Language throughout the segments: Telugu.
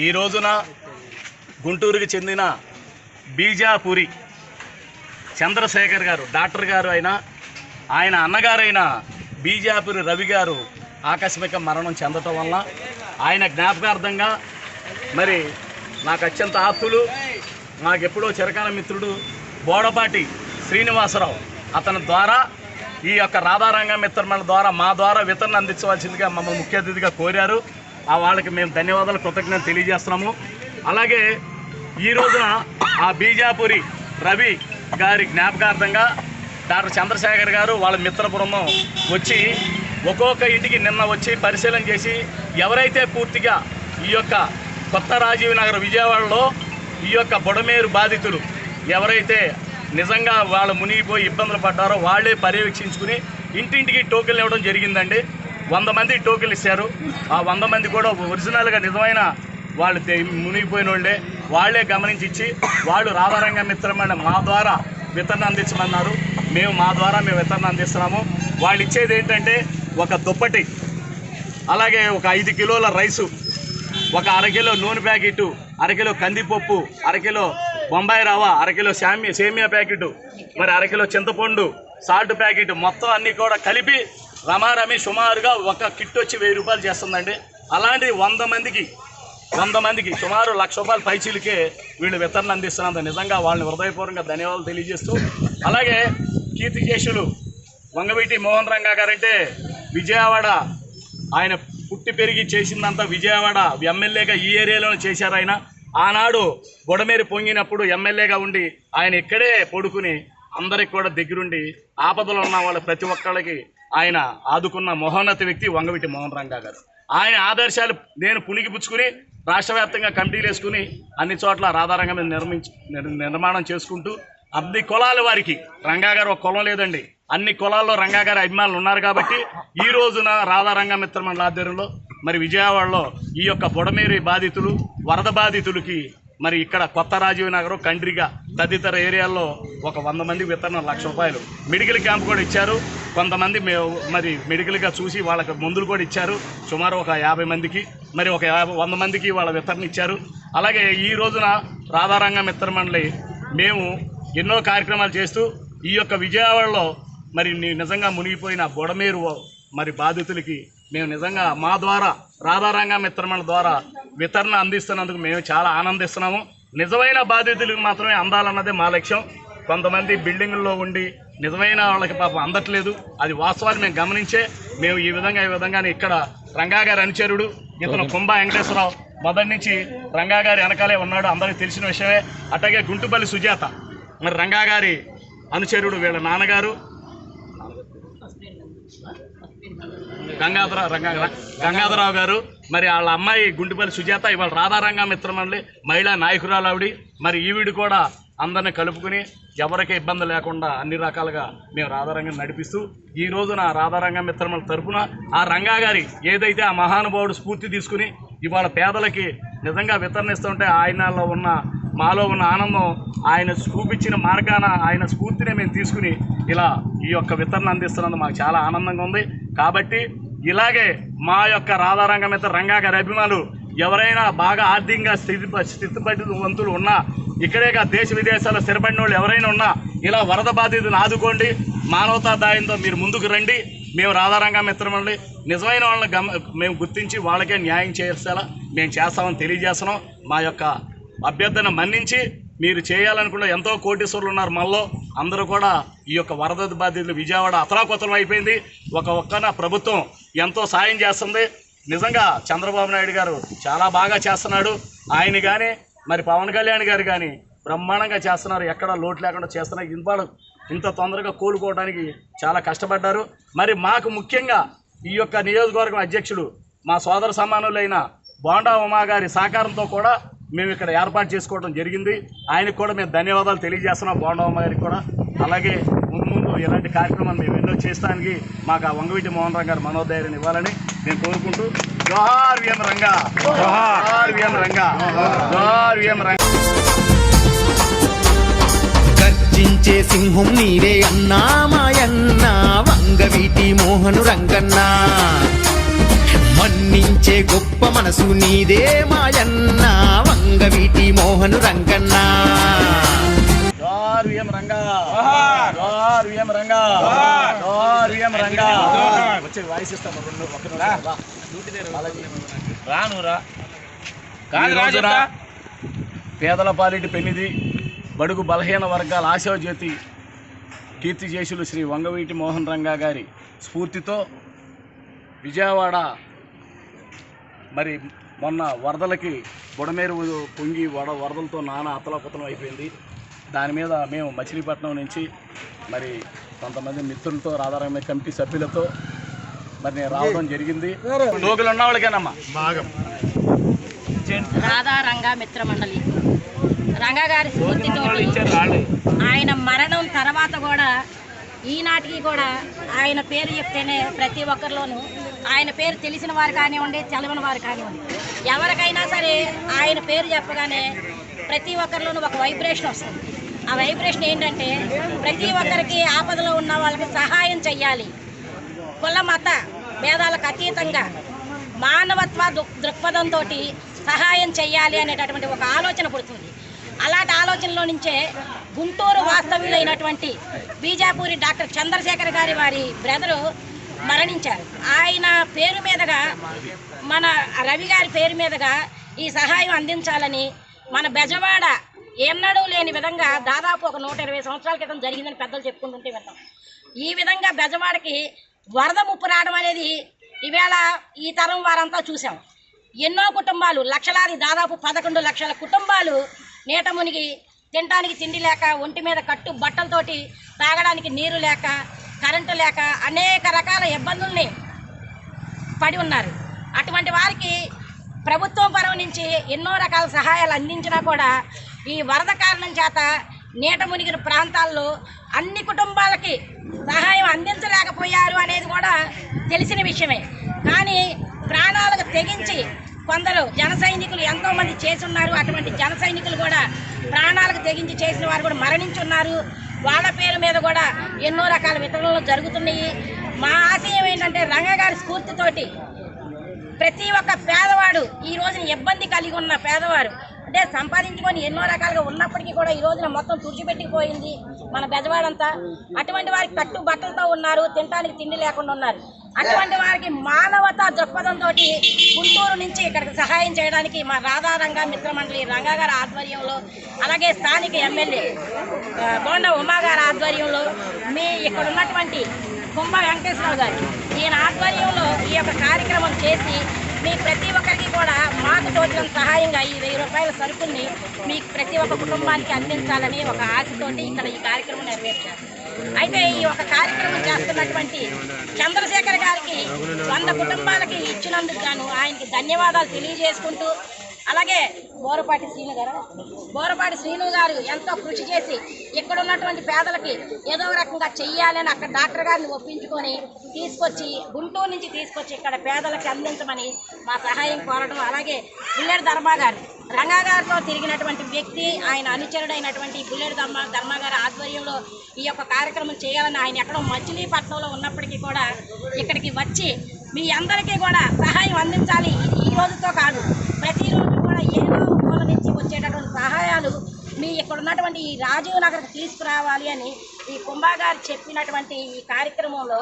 ఈ రోజున గుంటూరుకి చెందిన బీజాపురి చంద్రశేఖర్ గారు డాక్టర్ గారు ఆయన అన్నగారైన బీజాపురి రవి గారు ఆకస్మిక మరణం చెందటం వల్ల ఆయన జ్ఞాపకార్థంగా మరి నాకు అత్యంత ఆప్తులు, నాకెప్పుడో చిరకాల మిత్రుడు బోడపాటి శ్రీనివాసరావు అతని ద్వారా ఈ యొక్క రాధారంగ మిత్రమల ద్వారా మా ద్వారా వితరణ అందించవలసిందిగా మమ్మల్ని ముఖ్య అతిథిగా కోరారు. వాళ్ళకి మేము ధన్యవాదాలు, కృతజ్ఞతలు తెలియజేస్తున్నాము. అలాగే ఈ రోజున ఆ బీజాపురి రవి గారి జ్ఞాపకార్థంగా డాక్టర్ చంద్రశేఖర్ గారు వాళ్ళ మిత్ర బృందం వచ్చి ఒక్కొక్క ఇంటికి నిన్న వచ్చి పరిశీలన చేసి ఎవరైతే పూర్తిగా ఈ యొక్క కొత్త రాజీవ్ నగర్ విజయవాడలో ఈ యొక్క బుడమేరు బాధితులు ఎవరైతే నిజంగా వాళ్ళు మునిగిపోయి ఇబ్బందులు పడ్డారో వాళ్ళే పర్యవేక్షించుకుని ఇంటింటికి టోకెన్లు ఇవ్వడం జరిగిందండి. 100 మంది టోకెన్లు ఇచ్చారు. ఆ 100 మంది కూడా ఒరిజినల్గా నిజమైన వాళ్ళు మునిగిపోయిన వాళ్ళే గమనించి ఇచ్చి వాళ్ళు రాధారంగ మిత్రమైన మా ద్వారా వితరణ అందించమన్నారు. మా ద్వారా వితరణ అందిస్తున్నాము. వాళ్ళు ఇచ్చేది ఏంటంటే ఒక దుప్పటి, అలాగే ఒక 5 కిలోల రైసు, ఒక 1/2 కిలో నూనె ప్యాకెట్, 1/2 కిలో కందిపప్పు, 1/2 కిలో బొంబాయి రవ్వ, 1/2 కిలో సేమియా ప్యాకెట్, మరి 1/2 కిలో చింతపండు సాల్ట్ ప్యాకెట్, మొత్తం అన్నీ కూడా కలిపి రమారమి సుమారుగా ఒక కిట్ వచ్చి 1000 రూపాయలు చేస్తుందండి. అలాంటి 100 మందికి సుమారు ₹1,00,000 పైచీలకే వీళ్ళు వితరణ అందిస్తున్నందుకు నిజంగా వాళ్ళని హృదయపూర్వకంగా ధన్యవాదాలు తెలియజేస్తూ, అలాగే కీర్తిశేషులు వంగవీటి మోహన్ రంగా గారంటే విజయవాడ ఆయన పుట్టి పెరిగి చేసిందంతా విజయవాడ ఎమ్మెల్యేగా ఈ ఏరియాలోనే చేశారు. ఆయన ఆనాడు బుడమేరు పొంగినప్పుడు ఎమ్మెల్యేగా ఉండి ఆయన ఇక్కడే పడుకుని అందరికి కూడా దగ్గరుండి ఆపదలో ఉన్న వాళ్ళ ప్రతి ఒక్కళ్ళకి ఆయన ఆదుకున్న మహోన్నత వ్యక్తి వంగవీటి మోహన్ రంగా గారు. ఆయన ఆదర్శాలు నేను పుణికిపుచ్చుకుని రాష్ట్ర వ్యాప్తంగా కమిటీలు వేసుకుని అన్ని చోట్ల రాధారంగం నిర్మాణం చేసుకుంటూ అన్ని కులాల వారికి రంగా గారు ఒక కులం లేదండి, అన్ని కులాల్లో రంగా గారి అభిమానులు ఉన్నారు. కాబట్టి ఈ రోజున రాధారంగ మిత్రమండలి ఆధ్వర్యంలో మరి విజయవాడలో ఈ యొక్క బుడమేరు బాధితులు, వరద బాధితులకి మరి ఇక్కడ కొత్త రాజీవ్ నగరం, కండ్రిగా తదితర ఏరియాల్లో ఒక 100 మందికి వితరణ ₹1,00,000 మెడికల్ క్యాంప్ కూడా ఇచ్చారు. కొంతమంది మరి మెడికల్గా చూసి వాళ్ళకి మందులు కూడా ఇచ్చారు. సుమారు ఒక 50 మందికి మరి ఒక 100 మందికి వాళ్ళ వితరణ ఇచ్చారు. అలాగే ఈ రోజున రాధారంగ మిత్రమండలి మేము ఎన్నో కార్యక్రమాలు చేస్తూ ఈ యొక్క విజయవాడలో మరి నిజంగా మునిగిపోయిన బుడమేరు మరి బాధితులకి మేము నిజంగా మా ద్వారా రాధారంగ మిత్రమండలి ద్వారా వితరణ అందిస్తున్నందుకు మేము చాలా ఆనందిస్తున్నాము. నిజమైన బాధితులకు మాత్రమే అందాలన్నదే మా లక్ష్యం. కొంతమంది బిల్డింగుల్లో ఉండి నిజమైన వాళ్ళకి పాపం అందట్లేదు, అది వాస్తవాన్ని మేము గమనించే మేము ఈ విధంగానే ఇక్కడ రంగా గారి అనుచరుడు ఇతను కుంభ వెంకటేశ్వరరావు మొదటి నుంచి రంగా గారి వెనకాలే ఉన్నాడు, అందరికీ తెలిసిన విషయమే. అట్లాగే గుంటుపల్లి సుజాత మరి రంగా గారి అనుచరుడు, వీళ్ళ నాన్నగారు గంగాధరరావు గారు, మరి వాళ్ళ అమ్మాయి గుంటుపల్లి సుజాత ఇవాళ రాధారంగ మిత్రమండలి మహిళా నాయకురాలు ఆవిడ. మరి ఈవిడ కూడా అందరినీ కలుపుకుని ఎవరికీ ఇబ్బంది లేకుండా అన్ని రకాలుగా మేము రాధారంగం నడిపిస్తూ ఈ రోజున రాధారంగ మిత్రమండలి తరఫున ఆ రంగా గారి ఏదైతే ఆ మహానుభావుడు స్ఫూర్తి తీసుకుని ఇవాళ పేదలకి నిజంగా వితరణ ఇస్తుంటే ఆయనలో ఉన్న మాలో ఉన్న ఆనందం, ఆయన చూపించిన మార్గాన ఆయన స్ఫూర్తిని మేము తీసుకుని ఇలా ఈ యొక్క వితరణ అందిస్తున్నందుకు మాకు చాలా ఆనందంగా ఉంది. కాబట్టి ఇలాగే మా యొక్క రాధారంగ మిత్ర రంగా గారి అభిమానులు ఎవరైనా బాగా ఆర్థికంగా స్థితిపతివంతులు ఉన్నా, ఇక్కడే దేశ విదేశాల్లో స్థిరపడిన వాళ్ళు ఎవరైనా ఉన్నా ఇలా వరద బాధితులను ఆదుకోండి. మానవతా దాయంతో మీరు ముందుకు రండి. మేము రాధారంగ మిత్రమండలి నిజమైన వాళ్ళని మేము గుర్తించి వాళ్ళకే న్యాయం చేసేలా మేము చేస్తామని తెలియజేస్తున్నాం. మా యొక్క అభ్యర్థన మన్నించి మీరు చేయాలనుకున్న ఎంతో కోటీశ్వరులు ఉన్నారు మనలో, అందరూ కూడా ఈ యొక్క వరద బాధితులు విజయవాడ అతలాకుతలం అయిపోయింది. ఒక్కన ప్రభుత్వం ఎంతో సాయం చేస్తుంది. నిజంగా చంద్రబాబు నాయుడు గారు చాలా బాగా చేస్తున్నాడు. ఆయన కానీ మరి పవన్ కళ్యాణ్ గారు కానీ బ్రహ్మాండంగా చేస్తున్నారు, ఎక్కడ లోటు లేకుండా చేస్తున్నారు. ఇవాళ ఇంత తొందరగా కోలుకోవడానికి చాలా కష్టపడ్డారు. మరి మాకు ముఖ్యంగా ఈ యొక్క నియోజకవర్గం అధ్యక్షుడు మా సోదర సమానులైన బోండా ఉమా గారి సహకారంతో కూడా మేము ఇక్కడ ఏర్పాటు చేసుకోవడం జరిగింది. ఆయనకు కూడా మేము ధన్యవాదాలు తెలియజేస్తున్నాం, బోండా ఉమా గారికి కూడా. అలాగే ముందు ఇలాంటి కార్యక్రమాలు మేము ఎన్నో చేస్తానికి మాకు ఆ వంగవీటి మోహన్ రంగా గారు మనోధైర్యాన్ని ఇవ్వాలని నేను కోరుకుంటూ జోహార్ విఎం రంగా, జోహార్ విఎం రంగా, జోహార్ విఎం రంగా. గర్జించే సింహం నీరే అన్నా మాయన్న వంగవీటి మోహను రంగన్న. మన్నించే గొప్ప మనసు నీదే మాయన్న వంగవీటి మోహను రంగన్న. జోహార్ విఎం రంగా, జోహార్ విఎం రంగా, జోహార్ విఎం రంగా. వచ్చే వాయిస్ ఇస్తాను రానురా. పేదల పాలిటి పెన్నిది, బడుగు బలహీన వర్గాల ఆశాజ్యోతి కీర్తిశేషులు శ్రీ వంగవీటి మోహన్ రంగా గారి స్ఫూర్తితో విజయవాడ మరి మొన్న వరదలకి బుడమేరు పొంగి వరదలతో నానా అతలకుతలం అయిపోయింది. దాని మీద మేము మచిలీపట్నం నుంచి మరి కొంతమంది మిత్రులతో రాధారంగ కమిటీ సభ్యులతో మరి నేను రావడం జరిగింది. లోకలు ఉన్న వాళ్ళకేనమ్మా భాగం రాధారంగ మిత్ర మండలి రంగా గారి స్ఫూర్తితో ఆయన మరణం తర్వాత కూడా ఈనాటికి కూడా ఆయన పేరు చెప్తేనే ప్రతి ఒక్కరిలోనూ ఆయన పేరు తెలిసిన వారు కానివ్వండి, చదవని వారు కానివ్వండి, ఎవరికైనా సరే ఆయన పేరు చెప్పగానే ప్రతి ఒక్కరిలోనూ ఒక వైబ్రేషన్ వస్తుంది. ఆ వైబ్రేషన్ ఏంటంటే ప్రతి ఒక్కరికి ఆపదలో ఉన్న వాళ్ళకి సహాయం చెయ్యాలి, కుల మత భేదాలకు అతీతంగా మానవత్వ దృక్పథంతో సహాయం చెయ్యాలి అనేటటువంటి ఒక ఆలోచన పుడుతుంది. అలాంటి ఆలోచనలో నుంచే గుంటూరు వాస్తవ్యులైనటువంటి బీజాపూరి డాక్టర్ చంద్రశేఖర్ గారి వారి బ్రదరు మరణించారు. ఆయన పేరు మీదుగా మన రవి గారి పేరు మీదుగా ఈ సహాయం అందించాలని మన బెజవాడ ఎన్నడూ లేని విధంగా దాదాపు ఒక 120 సంవత్సరాల క్రితం జరిగిందని పెద్దలు చెప్పుకుంటుంటే విన్నాం. ఈ విధంగా బెజవాడకి వరద ముప్పు రావడం అనేది ఈవేళ ఈ తరం వారంతా చూసాం. ఎన్నో కుటుంబాలు లక్షలాది దాదాపు 11 లక్షల కుటుంబాలు నీట మునిగి తినడానికి తిండి లేక, ఒంటి మీద కట్టు బట్టలతోటి తాగడానికి నీరు లేక, కరెంటు లేక అనేక రకాల ఇబ్బందుల్ని పడి ఉన్నారు. అటువంటి వారికి ప్రభుత్వం పరం నుంచి ఎన్నో రకాల సహాయాలు అందించినా కూడా ఈ వరద కారణం చేత నీట మునిగిన ప్రాంతాల్లో అన్ని కుటుంబాలకి సహాయం అందించలేకపోయారు అనేది కూడా తెలిసిన విషయమే. కానీ ప్రాణాలకు తెగించి కొందరు జన సైనికులు ఎంతోమంది చేసి ఉన్నారు. అటువంటి జన సైనికులు కూడా ప్రాణాలకు తెగించి చేసిన వారు కూడా మరణించున్నారు. వాళ్ళ పేరు మీద కూడా ఎన్నో రకాల వితరణలు జరుగుతున్నాయి. మా ఆశయం ఏంటంటే రంగా గారి స్ఫూర్తితోటి ప్రతి ఒక్క పేదవాడు ఈ రోజున ఇబ్బంది కలిగి ఉన్న పేదవారు అంటే సంపాదించుకొని ఎన్నో రకాలుగా ఉన్నప్పటికీ కూడా ఈ రోజున మొత్తం తుడిచిపెట్టిపోయింది మన బెజవాడంతా. అటువంటి వారికి కట్టు బట్టలతో ఉన్నారు, తినడానికి తిండి లేకుండా ఉన్నారు. అటువంటి వారికి మానవతా దృక్పథంతో గుంటూరు నుంచి ఇక్కడికి సహాయం చేయడానికి మా రాధారంగ మిత్రమండలి రంగా గారి ఆధ్వర్యంలో, అలాగే స్థానిక ఎమ్మెల్యే బోండా ఉమా గారి ఆధ్వర్యంలో, మీ ఇక్కడ ఉన్నటువంటి కుంభ వెంకటేశ్వరరావు గారు ఈయన ఆధ్వర్యంలో ఈ యొక్క కార్యక్రమం చేసి మీ ప్రతి ఒక్కరికి కూడా మాకు తోచిన సహాయంగా ఈ 1000 రూపాయల సరుకుల్ని మీకు ప్రతి ఒక్క కుటుంబానికి అందించాలని ఒక ఆశతోటి ఇక్కడ ఈ కార్యక్రమం నెరవేర్చారు. అయితే ఈ ఒక కార్యక్రమం చేస్తున్నటువంటి చంద్రశేఖర్ గారికి 100 కుటుంబాలకి ఇచ్చినందుకు గాను ఆయనకి ధన్యవాదాలు తెలియజేసుకుంటూ, అలాగే బోరపాటి శ్రీను గారు ఎంతో కృషి చేసి ఇక్కడ ఉన్నటువంటి పేదలకి ఏదో రకంగా చెయ్యాలని అక్కడ డాక్టర్ గారిని ఒప్పించుకొని తీసుకొచ్చి గుంటూరు నుంచి తీసుకొచ్చి ఇక్కడ పేదలకి అందించమని మా సహాయం కోరడం, అలాగే బుల్లెడ్ ధర్మా గారు రంగా గారితో తిరిగినటువంటి వ్యక్తి, ఆయన అనుచరుడైనటువంటి బుల్లెడ్ ధర్మా గారి ఆధ్వర్యంలో ఈ యొక్క కార్యక్రమం చేయాలని ఆయన ఎక్కడో మచిలీపట్నంలో ఉన్నప్పటికీ కూడా ఇక్కడికి వచ్చి మీ అందరికీ కూడా సహాయం అందించాలి. ఈ రోజుతో కాదు, ప్రతిరోజు కూడా ఏదో మూల నుంచి వచ్చేటటువంటి సహాయాలు మీ ఇక్కడ ఉన్నటువంటి ఈ రాజీవ్ నగర్కి తీసుకురావాలి అని ఈ కుంభా గారు చెప్పినటువంటి ఈ కార్యక్రమంలో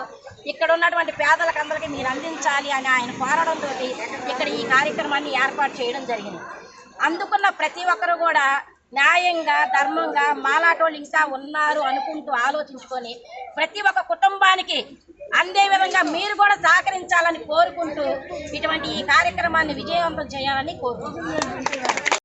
ఇక్కడ ఉన్నటువంటి పేదలకు అందరికీ మీరు అందించాలి అని ఆయన కోరడంతో ఇక్కడ ఈ కార్యక్రమాన్ని ఏర్పాటు చేయడం జరిగింది. అందుకున్న ప్రతి ఒక్కరు కూడా న్యాయంగా, ధర్మంగా మాలాటోళ్ళు ఇంకా ఉన్నారు అనుకుంటూ ఆలోచించుకొని ప్రతి ఒక్క కుటుంబానికి అందే విధంగా మీరు కూడా సహకరించాలని కోరుకుంటూ ఇటువంటి ఈ కార్యక్రమాన్ని విజయవంతం చేయాలని కోరుకుంటున్నాను.